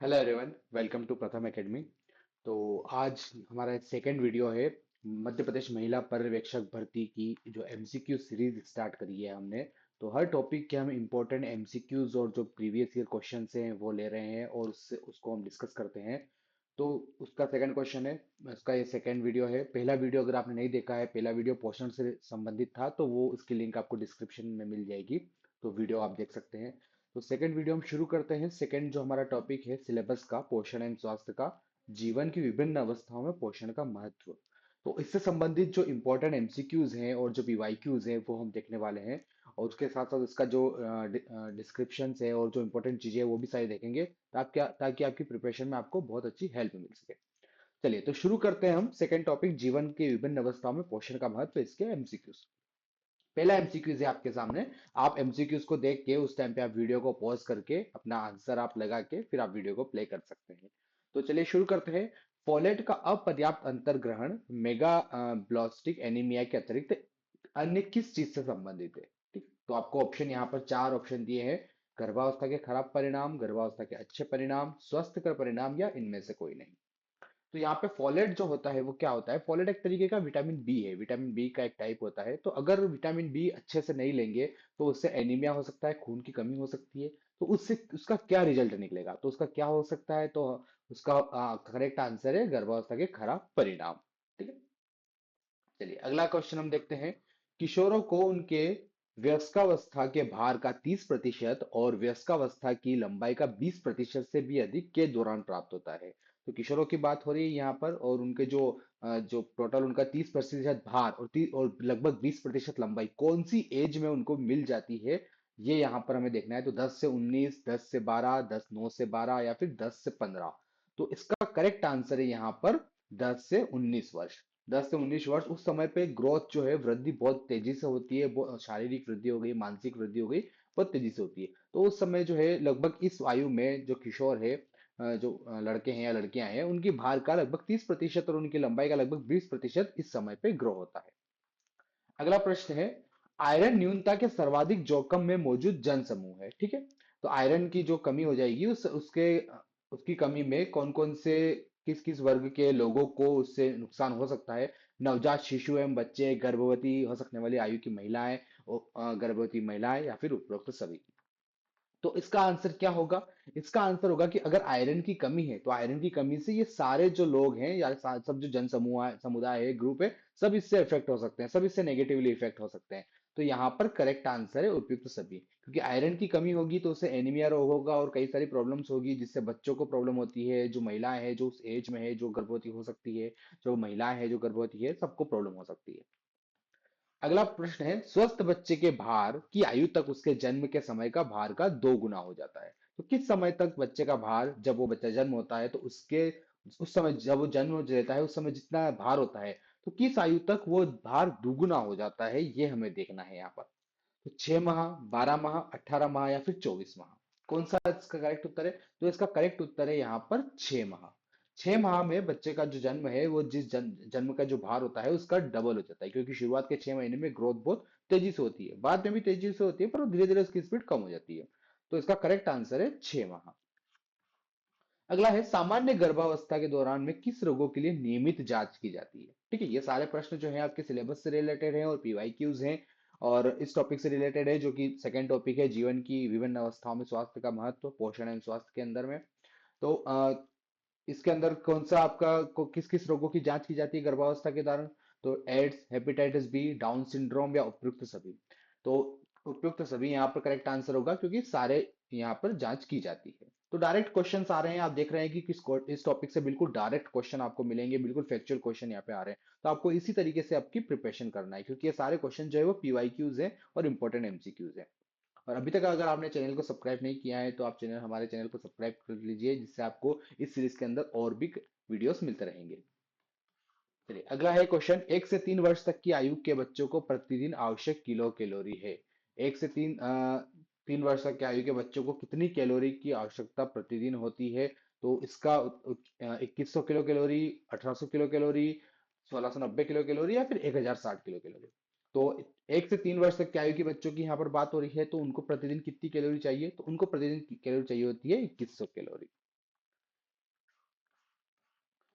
Hello everyone, welcome to प्रथम academy. तो आज हमारा सेकंड वीडियो है मध्य प्रदेश महिला पर्यवेक्षक भर्ती की जो एमसीक्यू सीरीज स्टार्ट करी है हमने। तो हर टॉपिक के हम इम्पोर्टेंट एमसीक्यूज और जो प्रीवियस ईयर क्वेश्चंस हैं वो ले रहे हैं और उससे उसको हम डिस्कस करते हैं। तो उसका सेकंड क्वेश्चन है, उसका ये सेकंड वीडियो है। पहला वीडियो अगर आपने नहीं देखा है, पहला वीडियो पोषण से संबंधित था, तो वो उसकी लिंक आपको डिस्क्रिप्शन में मिल जाएगी। तो वीडियो आप देख सकते हैं। तो सेकंड वीडियो हम शुरू करते हैं। सेकंड जो हमारा टॉपिक है सिलेबस का, पोषण एंड स्वास्थ्य का, जीवन की विभिन्न अवस्थाओं में पोषण का महत्व। तो इससे संबंधित जो इंपॉर्टेंट एमसीक्यूज हैं और जो पीवाईक्यूज हैं वो हम देखने वाले हैं। और उसके साथ साथ इसका जो डिस्क्रिप्शन है और जो इंपॉर्टेंट चीजें हैं वो भी सारी देखेंगे, ताकि आपकी प्रिपरेशन में आपको बहुत अच्छी हेल्प मिल सके। चलिए तो शुरू करते हैं हम सेकंड टॉपिक, जीवन की विभिन्न अवस्थाओं में पोषण का महत्व, इसके एमसीक्यूज। पहला एमसीक्यूज है आपके सामने। आप एमसीक्यूज को देख के उस टाइम पे आप वीडियो को पॉज करके अपना आंसर आप लगा के फिर आप वीडियो को प्ले कर सकते हैं। तो चलिए शुरू करते हैं। फोलेट का अपर्याप्त अंतर्ग्रहण मेगा ब्लास्टिक एनीमिया के अतिरिक्त अन्य किस चीज से संबंधित है? ठीक, तो आपको ऑप्शन यहाँ पर चार ऑप्शन दिए हैं। गर्भावस्था के खराब परिणाम, गर्भावस्था के अच्छे परिणाम, स्वस्थकर परिणाम, या इनमें से कोई नहीं। तो यहाँ पे फोलेट जो होता है वो क्या होता है? फोलेट एक तरीके का विटामिन बी है, विटामिन बी का एक टाइप होता है। तो अगर विटामिन बी अच्छे से नहीं लेंगे तो उससे एनीमिया हो सकता है, खून की कमी हो सकती है। तो उससे उसका क्या रिजल्ट निकलेगा? तो उसका क्या हो सकता है? तो उसका करेक्ट आंसर है गर्भावस्था के खराब परिणाम। ठीक है। चलिए अगला क्वेश्चन हम देखते हैं। किशोरों को उनके वयस्कावस्था के भार का 30% और वयस्कावस्था की लंबाई का 20% से भी अधिक के दौरान प्राप्त होता है। तो किशोरों की बात हो रही है यहाँ पर, और उनके जो टोटल उनका 30% भार और लगभग 20% लंबाई कौन सी एज में उनको मिल जाती है, ये यहाँ पर हमें देखना है। तो 10 से 19, 10 से 12, 9 से 12, या फिर 10 से 15। तो इसका करेक्ट आंसर है यहाँ पर 10 से 19 वर्ष। 10 से 19 वर्ष उस समय पे ग्रोथ जो है, वृद्धि बहुत तेजी से होती है। शारीरिक वृद्धि हो गई, मानसिक वृद्धि हो गई, बहुत तेजी से होती है। तो उस समय जो है लगभग इस आयु में जो किशोर है, जो लड़के हैं या लड़कियां हैं, उनकी भार का लगभग 30% और उनकी लंबाई का लगभग 20% इस समय पे ग्रो होता है। अगला प्रश्न है, आयरन न्यूनता के सर्वाधिक जोखिम में मौजूद जन समूह है। ठीक है। तो आयरन की जो कमी हो जाएगी उसकी कमी में कौन कौन से, किस किस वर्ग के लोगों को उससे नुकसान हो सकता है? नवजात शिशु एवं बच्चे, गर्भवती हो सकने वाली आयु की महिलाएं, गर्भवती महिलाएं, या फिर उपरोक्त सभी। तो इसका आंसर क्या होगा? इसका आंसर होगा कि अगर आयरन की कमी है तो आयरन की कमी से ये सारे जो लोग हैं या सब जो जन समूह समुदाय है, ग्रुप है, सब इससे इफेक्ट हो सकते हैं, सब इससे नेगेटिवली इफेक्ट हो सकते हैं। तो यहाँ पर करेक्ट आंसर है उपयुक्त सभी, क्योंकि आयरन की कमी होगी तो उससे एनीमिया रोग होगा और कई सारी प्रॉब्लम्स होगी, जिससे बच्चों को प्रॉब्लम होती है, जो महिलाएं हैं जो उस एज में है, जो गर्भवती हो सकती है, जो महिलाएं हैं जो गर्भवती है, सबको प्रॉब्लम हो सकती है। अगला प्रश्न है, स्वस्थ बच्चे के भार की आयु तक उसके जन्म के समय का भार का 2 गुना हो जाता है। तो किस समय तक बच्चे का भार, जब वो बच्चा जन्म होता है तो उसके उस समय जब वो जन्म लेता है उस समय जितना भार होता है, तो किस आयु तक वो भार दुगुना हो जाता है, ये हमें देखना है यहाँ पर। तो 6 माह, 12 माह, 18 माह, या फिर 24 माह, कौन सा इसका करेक्ट उत्तर है? तो इसका करेक्ट उत्तर है यहाँ पर 6 माह। 6 माह में बच्चे का जो जन्म है वो जिस जन्म का जो भार होता है उसका डबल हो जाता है, क्योंकि शुरुआत के 6 महीने में ग्रोथ बहुत तेजी से होती है, बाद में भी तेजी से होती है, पर धीरे धीरे उसकी स्पीड कम हो जाती है। तो इसका करेक्ट आंसर है 6 माह। अगला है, सामान्य गर्भावस्था के दौरान में किस रोगों के लिए नियमित जांच की जाती है? ठीक है, ये सारे प्रश्न जो है आपके सिलेबस से रिलेटेड है और पीवाईक्यूज हैं, और इस टॉपिक से रिलेटेड है, जो कि सेकंड टॉपिक है, जीवन की विभिन्न अवस्थाओं में स्वास्थ्य का महत्व, पोषण एवं स्वास्थ्य के अंदर में। तो इसके अंदर कौन सा किस किस रोगों की जांच की जाती है गर्भावस्था के दौरान? तो AIDS, hepatitis B, Down syndrome, या उपयुक्त सभी। तो उपयुक्त सभी यहाँ पर करेक्ट आंसर होगा, क्योंकि सारे यहाँ पर जांच की जाती है। तो डायरेक्ट क्वेश्चंस आ रहे हैं, आप देख रहे हैं कि इस टॉपिक से बिल्कुल डायरेक्ट क्वेश्चन आपको मिलेंगे, बिल्कुल फैक्चुअल क्वेश्चन यहाँ पे आ रहे हैं। तो आपको इसी तरीके से आपकी प्रिपरेशन करना है, क्योंकि ये सारे क्वेश्चन जो है वो पीवाईक्यूज है और इंपॉर्टेंट एमसीक्यूज है। और अभी तक अगर आपने चैनल को सब्सक्राइब नहीं किया है तो आप हमारे चैनल को सब्सक्राइब कर लीजिए, जिससे आपको इस सीरीज के अंदर और भी वीडियोस मिलते रहेंगे। चलिए अगला है क्वेश्चन, 1 से 3 वर्ष तक की आयु के बच्चों को प्रतिदिन आवश्यक किलो कैलोरी है। 1 से 3 वर्ष तक की आयु के बच्चों को कितनी कैलोरी की आवश्यकता प्रतिदिन होती है? तो इसका 2100 kilo calorie, 1800 kilo calorie, 1690 kilo calorie, या फिर 1060 किलो कैलोरी। तो 1 से 3 वर्ष तक की आयु के बच्चों की यहाँ पर बात हो रही है, तो उनको प्रतिदिन कितनी कैलोरी चाहिए? तो उनको प्रतिदिन कैलोरी चाहिए होती है 2100 कैलोरी।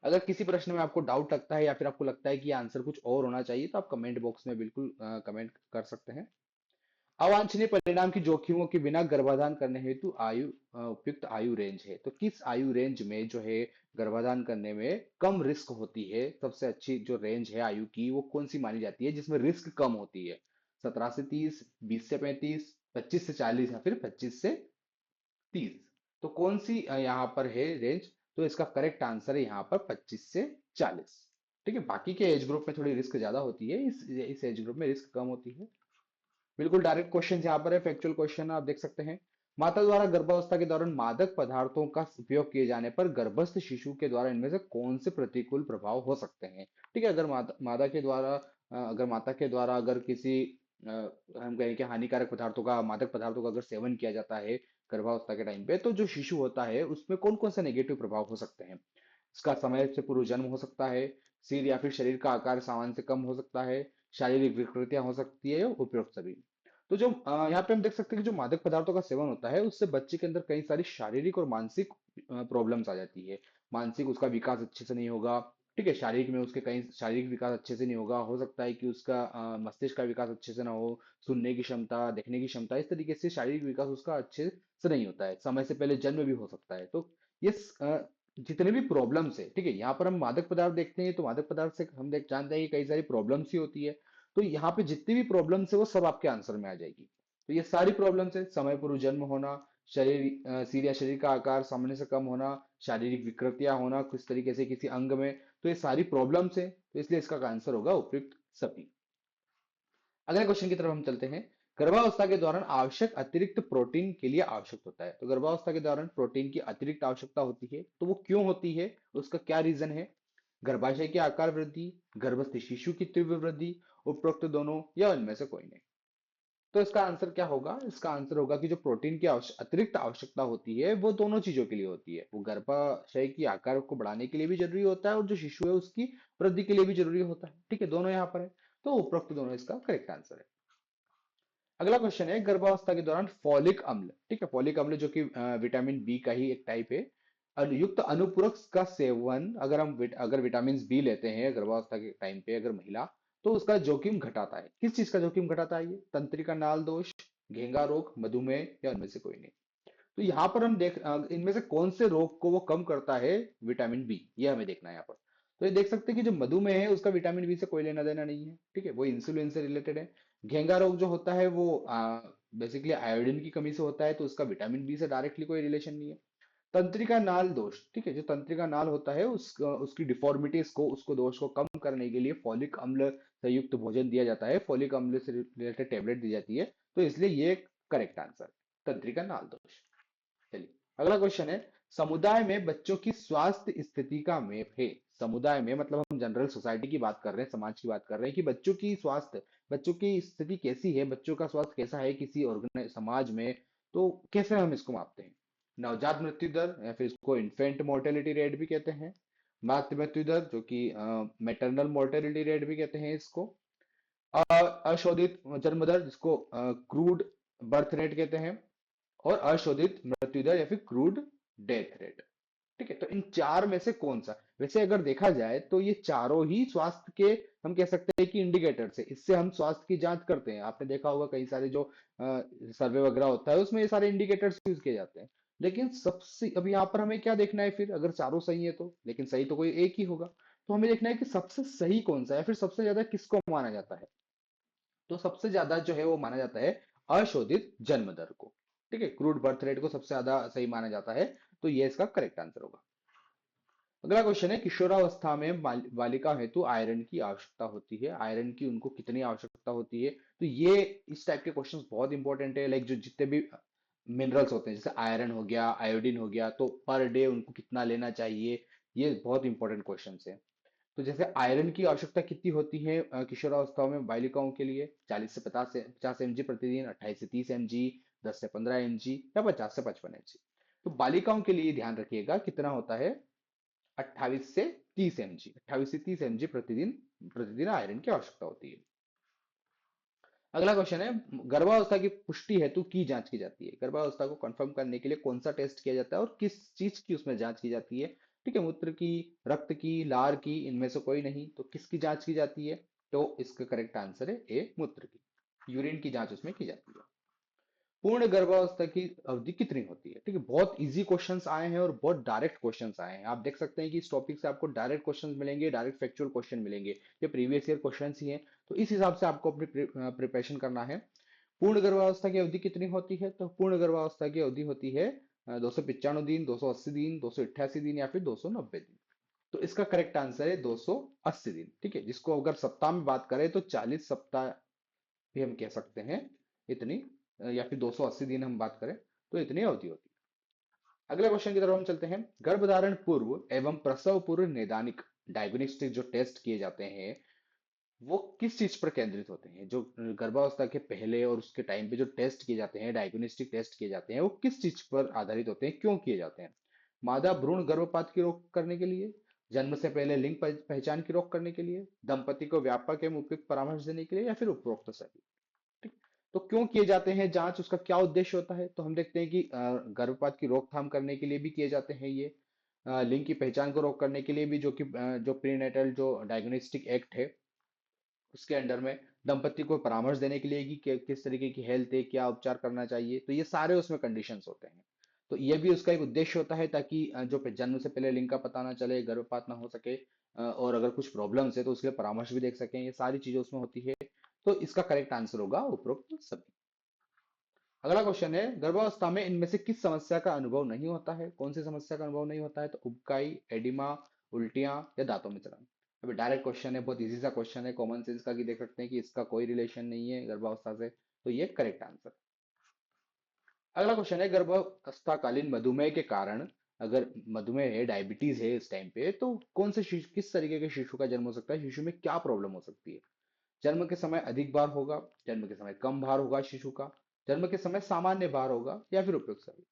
अगर किसी प्रश्न में आपको डाउट लगता है या फिर आपको लगता है कि आंसर कुछ और होना चाहिए तो आप कमेंट बॉक्स में बिल्कुल कमेंट कर सकते हैं। अवांछनीय परिणाम की जोखिमों के बिना गर्भाधान करने हेतु उपयुक्त आयु रेंज है। तो किस आयु रेंज में जो है गर्भाधान करने में कम रिस्क होती है, सबसे अच्छी जो रेंज है आयु की वो कौन सी मानी जाती है जिसमें रिस्क कम होती है? 17 से 30, 20 से 35, 25 से 40 या फिर 25 से 30? तो कौन सी यहाँ पर है रेंज? तो इसका करेक्ट आंसर है यहाँ पर 25 से 40। ठीक है, बाकी के एज ग्रुप में थोड़ी रिस्क ज्यादा होती है, इस एज ग्रुप में रिस्क कम होती है। बिल्कुल डायरेक्ट क्वेश्चन यहाँ पर है, फैक्चुअल क्वेश्चन आप देख सकते हैं। माता द्वारा गर्भावस्था के दौरान मादक पदार्थों का उपयोग किए जाने पर गर्भस्थ शिशु के द्वारा इनमें से कौन से प्रतिकूल प्रभाव हो सकते हैं? ठीक है, अगर माता के द्वारा अगर किसी अ, हम कहें कि हानिकारक पदार्थों का, मादक पदार्थों का अगर सेवन किया जाता है गर्भावस्था के टाइम पे, तो जो शिशु होता है उसमें कौन कौन से नेगेटिव प्रभाव हो सकते हैं? इसका समय से पूर्व जन्म हो सकता है, सिर या फिर शरीर का आकार सामान्य से कम हो सकता है, शारीरिक विकृतियां हो सकती है, या उपरोक्त सभी। तो जो यहाँ पे हम देख सकते हैं कि जो मादक पदार्थों का सेवन होता है उससे बच्चे के अंदर कई सारी शारीरिक और मानसिक प्रॉब्लम्स आ जाती है। मानसिक उसका विकास अच्छे से नहीं होगा। ठीक है, शारीरिक में उसके कई शारीरिक विकास अच्छे से नहीं होगा, हो सकता है कि उसका मस्तिष्क का विकास अच्छे से ना हो, सुनने की क्षमता, देखने की क्षमता, इस तरीके से शारीरिक विकास उसका अच्छे से नहीं होता है, समय से पहले जन्म भी हो सकता है। तो ये जितने भी प्रॉब्लम्स है, ठीक है, यहाँ पर हम मादक पदार्थ देखते हैं तो मादक पदार्थ से हम देख जानते हैं कि कई सारी प्रॉब्लम्स ही होती है। तो यहाँ पे जितनी भी प्रॉब्लम्स है वो सब आपके आंसर में आ जाएगी। तो ये सारी प्रॉब्लम्स है, समय पूर्व जन्म होना, सिर या शरीर का आकार सामान्य से कम होना, शारीरिक विकृतियां होना किस तरीके से किसी अंग में, तो ये सारी प्रॉब्लम्स है, तो इसलिए इसका आंसर होगा उपयुक्त सभी। अगले क्वेश्चन की तरफ हम चलते हैं। गर्भावस्था के दौरान आवश्यक अतिरिक्त प्रोटीन के लिए आवश्यक होता है। तो गर्भावस्था के दौरान प्रोटीन की अतिरिक्त आवश्यकता होती है, तो वो क्यों होती है, उसका क्या रीजन है? गर्भाशय की आकार वृद्धि, गर्भस्थ शिशु की तीव्र वृद्धि, उपरोक्त दोनों, या उनमें से कोई नहीं? तो इसका आंसर क्या होगा? इसका आंसर होगा कि जो प्रोटीन की अतिरिक्त आवश्यकता होती है वो दोनों चीजों के लिए होती है। वो गर्भाशय की आकार को बढ़ाने के लिए भी जरूरी होता है और जो शिशु है उसकी वृद्धि के लिए भी जरूरी होता है। ठीक है, दोनों यहाँ पर है, तो उपरोक्त दोनों इसका करेक्ट आंसर है। अगला क्वेश्चन है, गर्भावस्था के दौरान फॉलिक अम्ल, ठीक है, फॉलिक अम्ल जो कि विटामिन बी का ही एक टाइप है, युक्त अनुपूरक का सेवन अगर अगर विटामिन बी लेते हैं गर्भावस्था के टाइम पे अगर महिला, तो उसका जोखिम घटाता है। किस चीज का जोखिम घटाता है? ये तंत्रिका नाल दोष, घेंगा रोग, मधुमेह, या उनमें से कोई नहीं? तो यहाँ पर हम इनमें से कौन से रोग को वो कम करता है? विटामिन बी, ये हमें देखना है यहाँ पर। तो ये देख सकते हैं कि जो मधुमेह है उसका विटामिन बी से कोई लेना देना नहीं है। ठीक है, वो इंसुलिन से रिलेटेड है। घेंगा रोग जो होता है वो बेसिकली आयोडीन की कमी से होता है, तो उसका विटामिन बी से डायरेक्टली कोई रिलेशन नहीं है। तंत्रिका नाल दोष, ठीक है, जो तंत्रिका नाल होता है उसकी डिफॉर्मिटीज को, उसको दोष को कम करने के लिए फॉलिक अम्ल से युक्त भोजन दिया जाता है, फॉलिक अम्ल से रिलेटेड टेबलेट दी जाती है। तो इसलिए ये करेक्ट आंसर, तंत्रिका नाल दोष। चलिए, अगला क्वेश्चन है, समुदाय में बच्चों की स्वास्थ्य स्थिति का मैप है। समुदाय में मतलब हम जनरल सोसाइटी की बात कर रहे हैं, समाज की बात कर रहे हैं कि बच्चों की स्वास्थ्य, बच्चों की स्थिति कैसी है, बच्चों का स्वास्थ्य कैसा है किसी ऑर्गेनाइज समाज में, तो कैसे हम इसको मापते हैं? नवजात मृत्यु दर, या फिर इसको इन्फेंट मोर्टेलिटी रेट भी कहते हैं, मातृ मृत्यु दर जो कि मेटरनल मोर्टेलिटी रेट भी कहते हैं इसको, अशोधित जन्म दर जिसको क्रूड बर्थ रेट कहते हैं, और अशोधित मृत्यु दर या फिर क्रूड डेथ रेट। ठीक है, तो इन चार में से कौन सा, वैसे अगर देखा जाए तो ये चारों ही स्वास्थ्य के, हम कह सकते हैं कि इंडिकेटर्स है, इससे हम स्वास्थ्य की जांच करते हैं। आपने देखा होगा कई सारे जो सर्वे वगैरह होता है उसमें ये सारे इंडिकेटर्स यूज किए जाते हैं। लेकिन सबसे अब यहाँ पर हमें क्या देखना है फिर, अगर चारों सही है तो, लेकिन सही तो कोई एक ही होगा, तो हमें देखना है कि सबसे सही कौन सा है, फिर सबसे ज्यादा किसको माना जाता है? तो सबसे ज्यादा जो है वो माना जाता है अशोधित जन्म दर को। ठीक है, क्रूड बर्थ रेट को सबसे ज्यादा सही माना जाता है, तो ये इसका करेक्ट आंसर होगा। अगला क्वेश्चन है, किशोरावस्था में बालिका हेतु आयरन की आवश्यकता होती है, आयरन की उनको कितनी आवश्यकता होती है? तो ये इस टाइप के क्वेश्चंस बहुत इंपॉर्टेंट है, लाइक जो जितने भी मिनरल्स होते हैं जैसे आयरन हो गया, आयोडीन हो गया, तो पर डे उनको कितना लेना चाहिए, ये बहुत इंपॉर्टेंट क्वेश्चन है। तो जैसे आयरन की आवश्यकता कितनी होती है किशोरावस्था में बालिकाओं के लिए? 40 से 50 प्रतिदिन, 28 से 30 mg, 10 से 15 mg, या 50 से 55 mg? तो बालिकाओं के लिए ध्यान रखिएगा कितना होता है, 28 से 30 mg, 28 से 30 mg प्रतिदिन, प्रतिदिन आयरन की आवश्यकता होती है। अगला क्वेश्चन है, गर्भावस्था की पुष्टि हेतु की जांच की जाती है। गर्भावस्था को कंफर्म करने के लिए कौन सा टेस्ट किया जाता है और किस चीज की उसमें जांच की जाती है? ठीक है, मूत्र की, रक्त की, लार की, इनमें से कोई नहीं, तो किसकी जांच की जाती है? तो इसका करेक्ट आंसर है ए, मूत्र की, यूरिन की जांच उसमें की जाती है। पूर्ण गर्भावस्था की अवधि कितनी होती है? ठीक है, बहुत इजी क्वेश्चंस आए हैं और बहुत डायरेक्ट क्वेश्चंस आए हैं। आप देख सकते हैं कि इस टॉपिक से आपको डायरेक्ट क्वेश्चंस मिलेंगे, डायरेक्ट फैक्चुअल क्वेश्चन मिलेंगे, ये प्रीवियस ईयर क्वेश्चंस ही हैं। तो इस हिसाब से आपको अपनी प्रिपरेशन करना है। पूर्ण गर्भावस्था की अवधि कितनी होती है? तो पूर्ण गर्भावस्था की अवधि होती है 295 दिन, 280 दिन, 288 दिन या फिर 290 दिन। तो इसका करेक्ट आंसर है 280 दिन। ठीक है, जिसको अगर सप्ताह में बात करें तो 40 सप्ताह भी हम कह सकते हैं, इतनी या फिर 280 दिन हम बात करें तो इतनी अवधि होती है। अगले क्वेश्चन की तरफ हम चलते हैं। गर्भधारण पूर्व एवं प्रसव पूर्व नैदानिक डायग्नोस्टिक जो टेस्ट किए जाते हैं वो किस चीज पर केंद्रित होते हैं? जो गर्भावस्था के पहले और उसके टाइम पे जो टेस्ट किए जाते हैं, डायग्नोस्टिक टेस्ट किए जाते हैं, वो किस चीज पर आधारित होते हैं, क्यों किए जाते हैं? मादा भ्रूण गर्भपात की रोक करने के लिए, जन्म से पहले लिंग पहचान की रोक करने के लिए, दंपति को व्यापक एवं उपयुक्त परामर्श देने के लिए, या फिर उपरोक्त सभी। ठीक। तो क्यों किए जाते हैं जांच, उसका क्या उद्देश्य होता है? तो हम देखते हैं कि गर्भपात की रोकथाम करने के लिए भी किए जाते हैं ये, लिंग की पहचान को रोक करने के लिए भी, जो कि जो प्रीनेटल जो डायग्नोस्टिक एक्ट है उसके अंडर में, दंपति को परामर्श देने के लिए कि किस तरीके की हेल्थ है, क्या उपचार करना चाहिए, तो ये सारे उसमें कंडीशंस होते हैं। तो ये भी उसका एक उद्देश्य होता है ताकि जो जन्म से पहले लिंग का पता ना चले, गर्भपात ना हो सके, और अगर कुछ प्रॉब्लम्स है तो उसके लिए परामर्श भी देख सकें, ये सारी चीजें उसमें होती है। तो इसका करेक्ट आंसर होगा उपरोक्त सभी। अगला क्वेश्चन है, गर्भावस्था में इनमें से किस समस्या का अनुभव नहीं होता है? कौन सी समस्या का अनुभव नहीं होता है? तो उबकाई, एडिमा, उल्टियां या दांतों में जलन। अभी डायरेक्ट क्वेश्चन है, बहुत इजी सा क्वेश्चन है, कॉमन सेंस का, कि देख सकते हैं कि इसका कोई रिलेशन नहीं है गर्भावस्था से, तो ये करेक्ट आंसर। अगला क्वेश्चन है, गर्भावस्थाकालीन मधुमेह के कारण, अगर मधुमेह है, डायबिटीज है इस टाइम पे, तो कौन से शिशु, किस तरीके के शिशु का जन्म हो सकता है? शिशु में क्या प्रॉब्लम हो सकती है? जन्म के समय अधिक भार होगा, जन्म के समय कम भार होगा शिशु का, जन्म के समय सामान्य भार होगा, या फिर उपयुक्त सभी।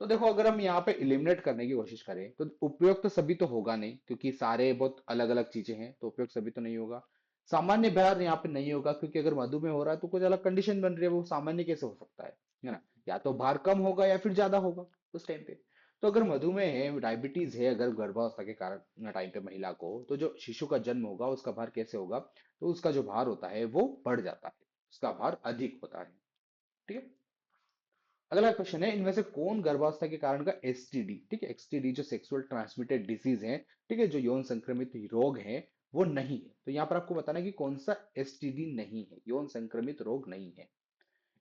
तो देखो, अगर हम यहाँ पे इलिमिनेट करने की कोशिश करें तो उपयुक्त सभी तो होगा नहीं, क्योंकि सारे बहुत अलग अलग चीजें हैं, तो उपयुक्त सभी तो नहीं होगा। सामान्य भार यहाँ पे नहीं होगा, क्योंकि अगर मधुमेह हो रहा है तो कुछ अलग कंडीशन बन रही है, वो सामान्य कैसे हो सकता है ना? या तो भार कम होगा या फिर ज्यादा होगा उस टाइम पे। तो अगर मधुमेह है, डायबिटीज है, अगर गर्भावस्था के कारण टाइम पे महिला को, तो जो शिशु का जन्म होगा उसका भार कैसे होगा? तो उसका जो भार होता है वो बढ़ जाता है, उसका भार अधिक होता है। ठीक है। अगला क्वेश्चन है, इनमें से कौन गर्भावस्था के कारण का एसटीडी, ठीक है, एसटीडी जो सेक्सुअल ट्रांसमिटेड डिजीज है, ठीक है, जो यौन संक्रमित रोग है, वो नहीं है? तो यहाँ पर आपको बताना है कि कौन सा एसटीडी नहीं है, यौन संक्रमित रोग नहीं है।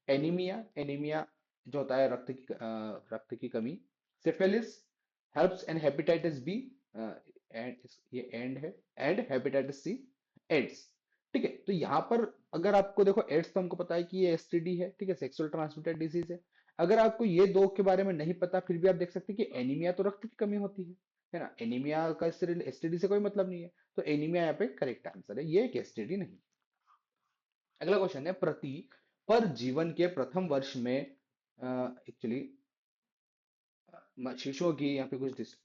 एनीमिया, एनीमिया जो होता है रक्त की कमी, syphilis, helps and hepatitis B, and ये एंड है, एंड हेपेटाइटिस सी, एड्स। ठीक है, तो यहाँ पर अगर आपको देखो, एड्स तो हमको पता है कि ये एसटीडी है, ठीक है, सेक्सुअल ट्रांसमिटेड डिजीज है। अगर आपको ये दो के बारे में नहीं पता, फिर भी आप देख सकते हैं कि एनीमिया तो रक्त की कमी होती है ना? एनीमिया का एसटीडी से कोई मतलब नहीं है, तो एनीमिया यहाँ पे करेक्ट आंसर है, ये एक एसटीडी नहीं। अगला क्वेश्चन है, प्रति पर जीवन के प्रथम वर्ष में, एक्चुअली शिशुओं की यहाँ पे कुछ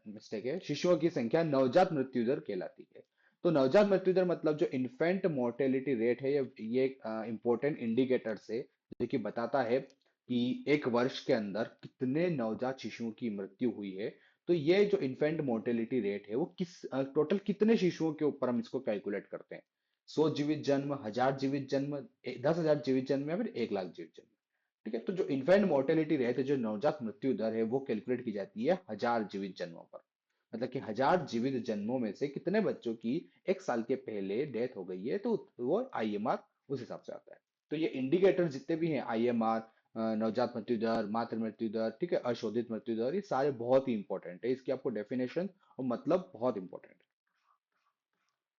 मिस्टेक है, शिशुओं की संख्या नवजात मृत्यु दर कहलाती है। तो नवजात मृत्यु दर मतलब जो इन्फेंट मोर्टेलिटी रेट है, ये एक इंपॉर्टेंट इंडिकेटर से, जो कि बताता है कि एक वर्ष के अंदर कितने नवजात शिशुओं की मृत्यु हुई है। तो ये जो इन्फेंट मोर्टेलिटी रेट है वो किस टोटल कितने शिशुओं के ऊपर हम इसको कैलकुलेट करते हैं? 100 जीवित जन्म, 1000 जीवित जन्म, 10,000 जीवित जन्म, या फिर 1 लाख जीवित जन्म। ठीक है, तो जो इन्फेंट मोर्टेलिटी रेट है, जो नवजात मृत्यु दर है, वो कैलकुलेट की जाती है 1000 जीवित जन्मों पर। मतलब कि 1000 जीवित जन्मों में से कितने बच्चों की एक साल के पहले डेथ हो गई है, तो वो आईएमआर उस हिसाब से आता है। तो ये इंडिकेटर जितने भी हैं, आईएमआर, नवजात मृत्यु दर, मातृ मृत्यु दर, ठीक है, अशोधित मृत्यु दर, ये सारे बहुत ही इंपॉर्टेंट है, इसकी आपको डेफिनेशन और मतलब बहुत इंपॉर्टेंट है।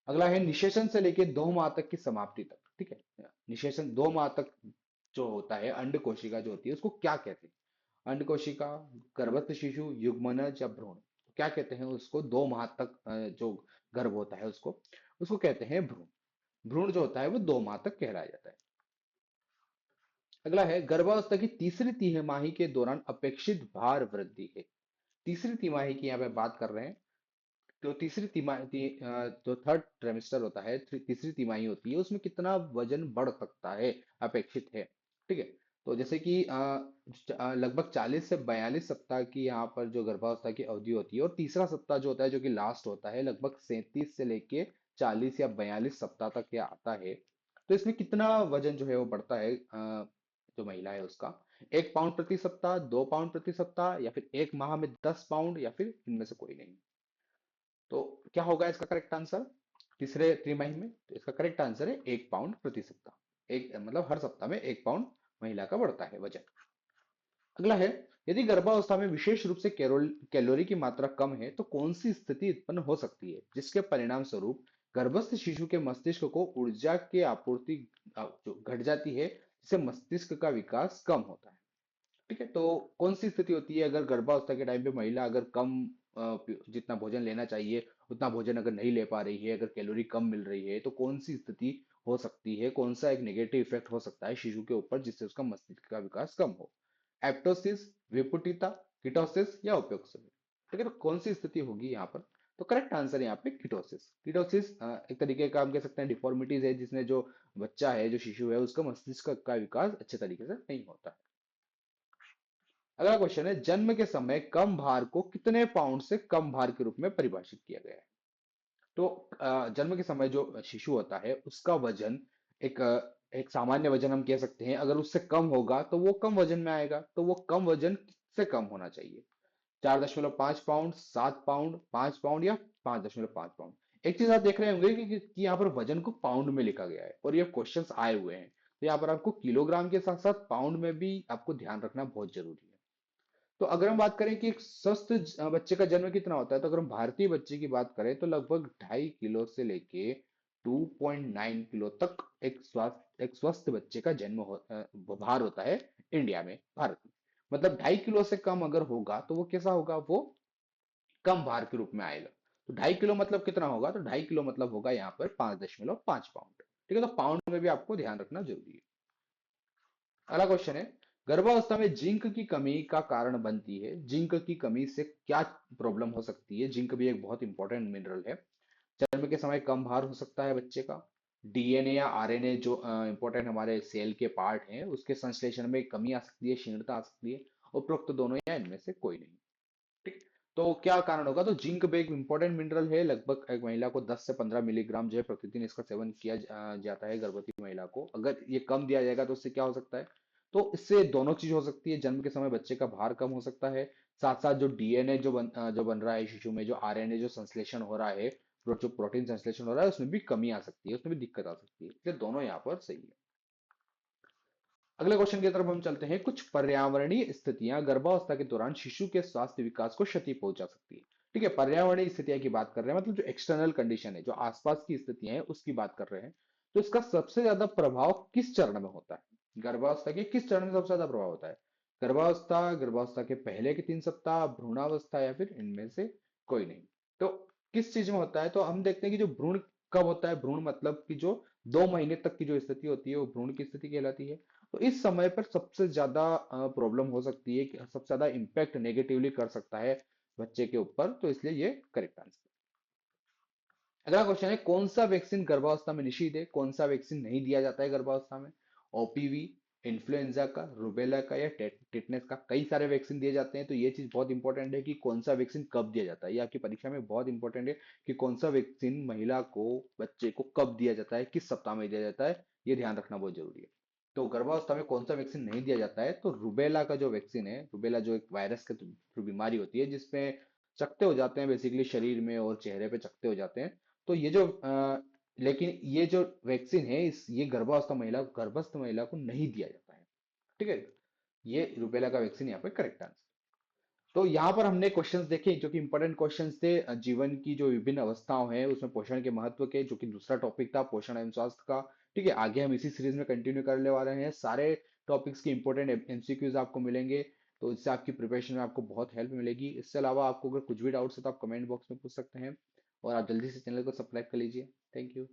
अगला है, निषेचन से लेके 2 माह तक की समाप्ति तक, ठीक है, निषेचन 2 माह तक जो होता है, अंड कोशिका जो होती है उसको क्या कहते हैं? अंड कोशिका, गर्भस्थ शिशु, युग्मनज या भ्रूण, क्या कहते हैं उसको? 2 माह तक जो गर्भ होता है उसको उसको कहते हैं भ्रूण। भ्रूण जो होता है वो 2 माह तक कहलाया जाता है। अगला है, गर्भावस्था की तीसरी तिमाही के दौरान अपेक्षित भार वृद्धि है। तीसरी तिमाही की यहाँ पे बात कर रहे हैं। तो तीसरी तिमाही जो थर्ड ट्रेमिस्टर होता है, तीसरी तिमाही होती है, उसमें कितना वजन बढ़ सकता है, अपेक्षित है। ठीक है, तो जैसे कि लगभग 40 से 42 सप्ताह की यहाँ पर जो गर्भावस्था की अवधि होती है, और तीसरा सप्ताह जो होता है जो कि लास्ट होता है, लगभग 37 से लेके 40 या 42 सप्ताह तक ये आता है। तो इसमें कितना वजन जो है वो बढ़ता है, जो महिला है उसका, 1 पाउंड प्रति सप्ताह, 2 पाउंड प्रति सप्ताह, या फिर एक माह में 10 पाउंड, या फिर इनमें से कोई नहीं। तो क्या होगा इसका करेक्ट आंसर तीसरे त्रिमाही में? तो इसका करेक्ट आंसर है 1 पाउंड प्रति सप्ताह। एक मतलब हर सप्ताह में 1 पाउंड महिला का बढ़ता है वजन। अगला है, यदि गर्भावस्था में विशेष रूप से कैलोरी की मात्रा कम है तो कौन सी स्थिति उत्पन्न हो सकती है जिसके परिणाम स्वरूप गर्भस्थ शिशु के मस्तिष्क को ऊर्जा की आपूर्ति जो घट जाती है, जिससे मस्तिष्क का विकास कम होता है। ठीक है, तो कौन सी स्थिति होती है अगर गर्भावस्था के टाइम पे महिला अगर कम जितना भोजन लेना चाहिए उतना भोजन अगर नहीं ले पा रही है, अगर कैलोरी कम मिल रही है, तो कौन सी स्थिति हो सकती है, कौन सा एक नेगेटिव इफेक्ट हो सकता है शिशु के ऊपर जिससे उसका मस्तिष्क का विकास कम हो? एप्टोसिस, विपुटिता, किटोसिस या उपयोक्सिस? ठीक है, तो कौन सी स्थिति होगी यहाँ पर? तो करेक्ट आंसर यहाँ पे किटोसिस। किटोसिस एक तरीके का हम कह सकते हैं डिफॉर्मिटीज है, जिसमें जो बच्चा है, जो शिशु है, उसका मस्तिष्क का विकास अच्छे तरीके से नहीं होता है। अगला क्वेश्चन है, जन्म के समय कम भार को कितने पाउंड से कम भार के रूप में परिभाषित किया गया है? तो जन्म के समय जो शिशु होता है उसका वजन एक सामान्य वजन हम कह सकते हैं, अगर उससे कम होगा तो वो कम वजन में आएगा। तो वो कम वजन से कम होना चाहिए। 4.5 पाउंड, 7 पाउंड, 5 पाउंड, या 5.5 पाउंड? एक चीज आप देख रहे होंगे कि यहाँ पर वजन को पाउंड में लिखा गया है और ये क्वेश्चंस आए हुए हैं, तो यहाँ पर आपको किलोग्राम के साथ साथ पाउंड में भी आपको ध्यान रखना बहुत जरूरी है। तो अगर हम बात करें कि एक स्वस्थ बच्चे का जन्म कितना होता है, तो अगर हम भारतीय बच्चे की बात करें तो लगभग 2.5 किलो से लेके 2.9 किलो तक एक स्वस्थ बच्चे का भार होता है इंडिया में, भारत में। मतलब 2.5 किलो से कम अगर होगा तो वो कैसा होगा? वो कम भार के रूप में आएगा। तो 2.5 किलो मतलब कितना होगा? तो 2.5 किलो मतलब होगा यहाँ पर 5.5 पाउंड। ठीक है, तो पाउंड में भी आपको ध्यान रखना जरूरी है। अगला क्वेश्चन है, गर्भावस्था में जिंक की कमी का कारण बनती है, जिंक की कमी से क्या प्रॉब्लम हो सकती है? जिंक भी एक बहुत इंपॉर्टेंट मिनरल है। जन्म के समय कम भार हो सकता है बच्चे का, डीएनए या आरएनए जो इंपॉर्टेंट हमारे सेल के पार्ट हैं उसके संश्लेषण में कमी आ सकती है, क्षीणता आ सकती है, उपरोक्त दोनों या इनमें से कोई नहीं। ठीक। तो क्या कारण होगा? तो जिंक भी एक इंपॉर्टेंट मिनरल है। लगभग एक महिला को 10 से 15 मिलीग्राम जो है प्रतिदिन इसका सेवन किया जाता है गर्भवती महिला को। अगर ये कम दिया जाएगा तो इससे क्या हो सकता है? तो इससे दोनों चीज हो सकती है। जन्म के समय बच्चे का भार कम हो सकता है, साथ साथ जो डीएनए जो बन रहा है शिशु में, जो आरएनए जो संश्लेषण हो रहा है, जो प्रोटीन संश्लेषण हो रहा है, उसमें भी कमी आ सकती है, उसमें भी दिक्कत आ सकती है। इसलिए दोनों यहाँ पर सही है। अगले क्वेश्चन की तरफ हम चलते हैं। कुछ पर्यावरणीय स्थितियां गर्भावस्था के दौरान शिशु के स्वास्थ्य विकास को क्षति पहुंचा सकती है। ठीक है, पर्यावरणीय स्थितियां की बात कर रहे हैं, मतलब जो एक्सटर्नल कंडीशन है, जो आसपास की स्थितियां हैं उसकी बात कर रहे हैं। तो इसका सबसे ज्यादा प्रभाव किस चरण में होता है? गर्भावस्था के किस चरण में सबसे ज्यादा प्रभाव होता है? गर्भावस्था, गर्भावस्था के पहले के 3 सप्ताह, भ्रूणावस्था, या फिर इनमें से कोई नहीं? तो किस चीज में होता है? तो हम देखते हैं कि जो भ्रूण कब होता है, भ्रूण मतलब कि जो 2 महीने तक की जो स्थिति होती है वो भ्रूण की स्थिति कहलाती है। तो इस समय पर सबसे ज्यादा प्रॉब्लम हो सकती है, कि सबसे ज्यादा इम्पैक्ट नेगेटिवली कर सकता है बच्चे के ऊपर, तो इसलिए ये करेक्ट आंसर। अगला क्वेश्चन है, कौन सा वैक्सीन गर्भावस्था में निषिद्ध है, कौन सा वैक्सीन नहीं दिया जाता है गर्भावस्था में? ओपीवी, इन्फ्लुएंजा का, रुबेला का, या टेटनेस का? कई सारे वैक्सीन दिए जाते हैं, तो ये चीज बहुत इंपॉर्टेंट है कि कौन सा वैक्सीन कब दिया जाता है। ये आपकी परीक्षा में बहुत इंपॉर्टेंट है कि कौन सा वैक्सीन महिला को, बच्चे को कब दिया जाता है, किस सप्ताह में दिया जाता है, ये ध्यान रखना बहुत जरूरी है। तो गर्भावस्था में कौन सा वैक्सीन नहीं दिया जाता है? तो रुबेला का जो वैक्सीन है, रुबेला जो एक वायरस के थ्रू बीमारी होती है जिसमें चकत्ते हो जाते हैं बेसिकली शरीर में और चेहरे पे चकत्ते हो जाते हैं। तो ये जो लेकिन ये जो वैक्सीन है, इस ये गर्भस्थ महिला को नहीं दिया जाता है। ठीक है, ये रुबेला का वैक्सीन यहाँ पे करेक्ट आंसर। तो यहाँ पर हमने क्वेश्चंस देखे जो कि इंपॉर्टेंट क्वेश्चंस थे, जीवन की जो विभिन्न अवस्थाओं हैं उसमें पोषण के महत्व के, जो कि दूसरा टॉपिक था पोषण एवं स्वास्थ्य का। ठीक है, आगे हम इसी सीरीज में कंटिन्यू करने वाले हैं। सारे टॉपिक्स के इंपॉर्टेंट एमसीक्यूज आपको मिलेंगे, तो इससे आपकी प्रिपरेशन में आपको बहुत हेल्प मिलेगी। इससे अलावा आपको अगर कुछ भी डाउट्स है तो आप कमेंट बॉक्स में पूछ सकते हैं, और आप जल्दी से चैनल को सब्सक्राइब कर लीजिए। Thank you.